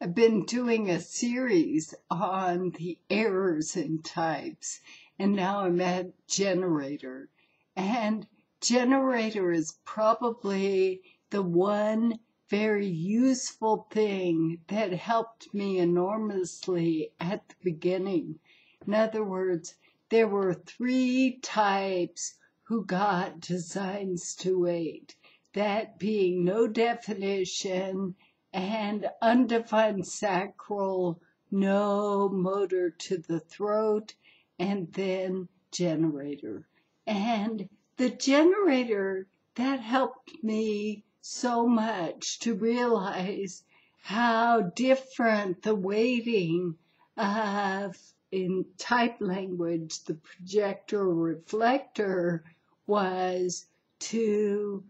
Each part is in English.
I've been doing a series on the errors in types, and now I'm at generator. And generator is probably the one very useful thing that helped me enormously at the beginning. In other words, there were 3 types who got designs to 8, that being no definition and undefined sacral, no motor to the throat, and then generator. And the generator, that helped me so much to realize how different the weighting of, in type language, the projector or reflector was to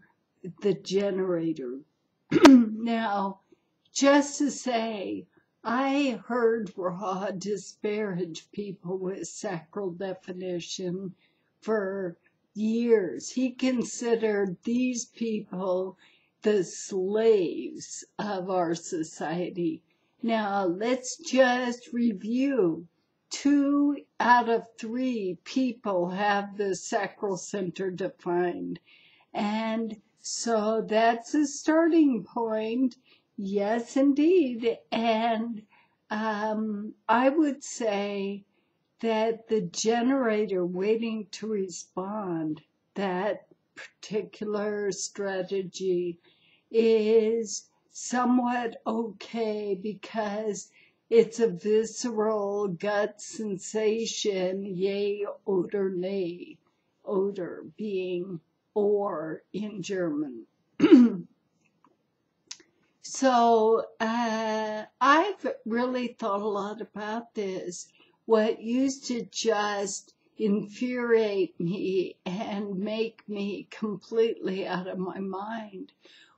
the generator. Now, just to say, I heard Ra disparage people with sacral definition for years. He considered these people the slaves of our society. Now, let's just review. 2 out of 3 people have the sacral center defined. And so that's a starting point. Yes, indeed. And I would say that the generator waiting to respond, that particular strategy, is somewhat okay because it's a visceral gut sensation, yay, oder, nay, oder being or in German. So I've really thought a lot about this. What used to just infuriate me and make me completely out of my mind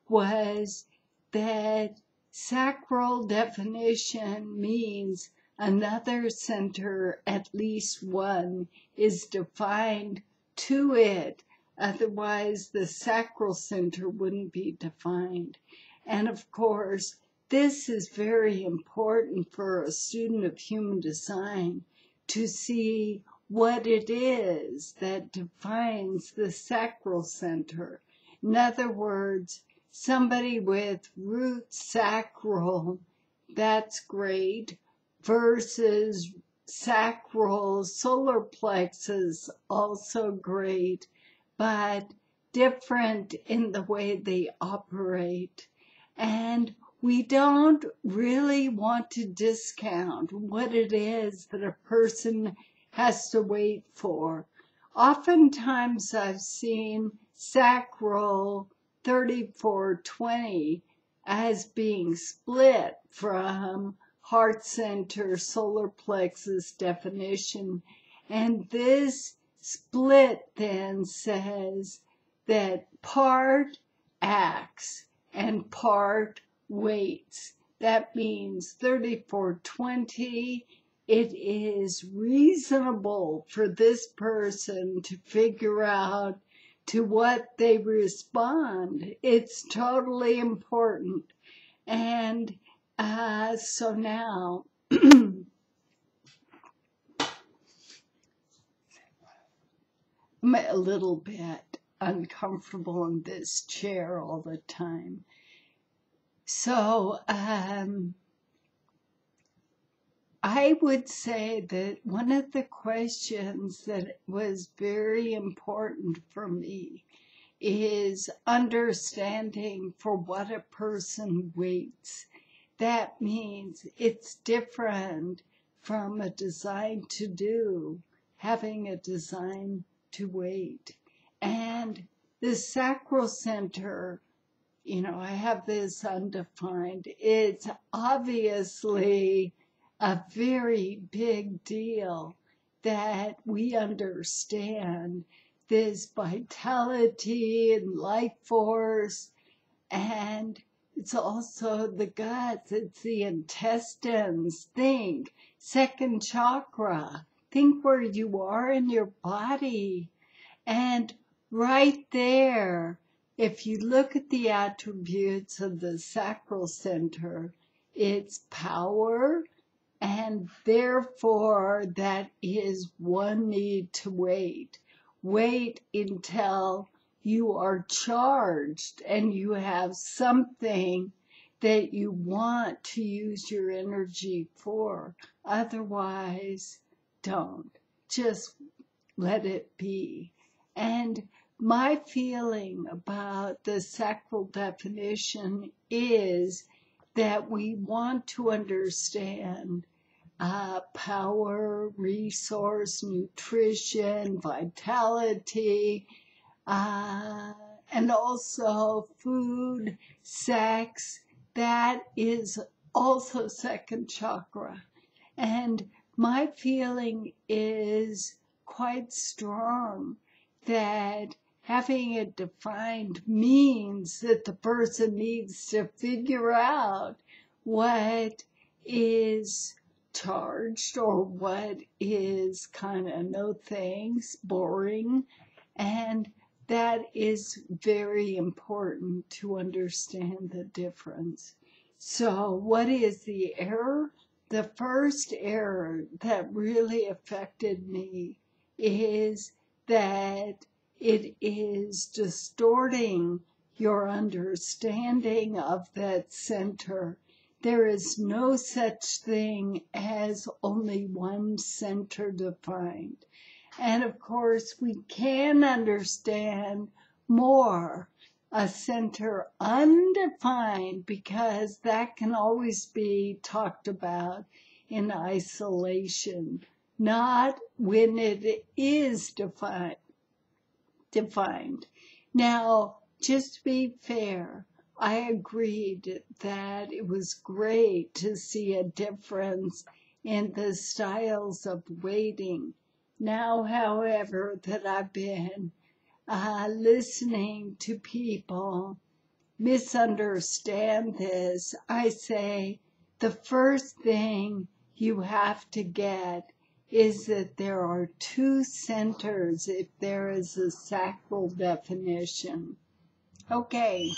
was that sacral definition means another center, at least one, is defined to it. Otherwise, the sacral center wouldn't be defined. And of course, this is very important for a student of human design to see what it is that defines the sacral center. In other words, somebody with root sacral, that's great, versus sacral solar plexus, also great, but different in the way they operate. And we don't really want to discount what it is that a person has to wait for. Oftentimes I've seen sacral 3420 as being split from heart center solar plexus definition. And this split then says that part acts and part waits. That means 3420, it is reasonable for this person to figure out to what they respond. It's totally important. And so now, I'm a little bit uncomfortable in this chair all the time. So I would say that one of the questions that was very important for me is understanding for what a person waits. That means it's different from a design to do, having a design to wait. And the sacral center, I have this undefined. It's obviously a very big deal that we understand this vitality and life force, and it's also the guts, it's the intestines. Think, second chakra, think where you are in your body. And right there, if you look at the attributes of the sacral center, it's power, and therefore that is one need to wait. Wait until you are charged and you have something that you want to use your energy for. Otherwise, don't. Just let it be. And my feeling about the sacral definition is that we want to understand power, resource, nutrition, vitality, and also food, sex. That is also second chakra. And my feeling is quite strong that having it defined means that the person needs to figure out what is charged or what is kind of no thanks, boring. And that is very important to understand the difference. So, what is the error? The first error that really affected me is that it is distorting your understanding of that center. There is no such thing as only one center defined. And of course, we can understand more a center undefined, because that can always be talked about in isolation, not when it is defined. Now, just to be fair, I agreed that it was great to see a difference in the styles of waiting. Now, however, that I've been listening to people misunderstand this, I say the first thing you have to get is that there are two centers if there is a sacral definition. Okay,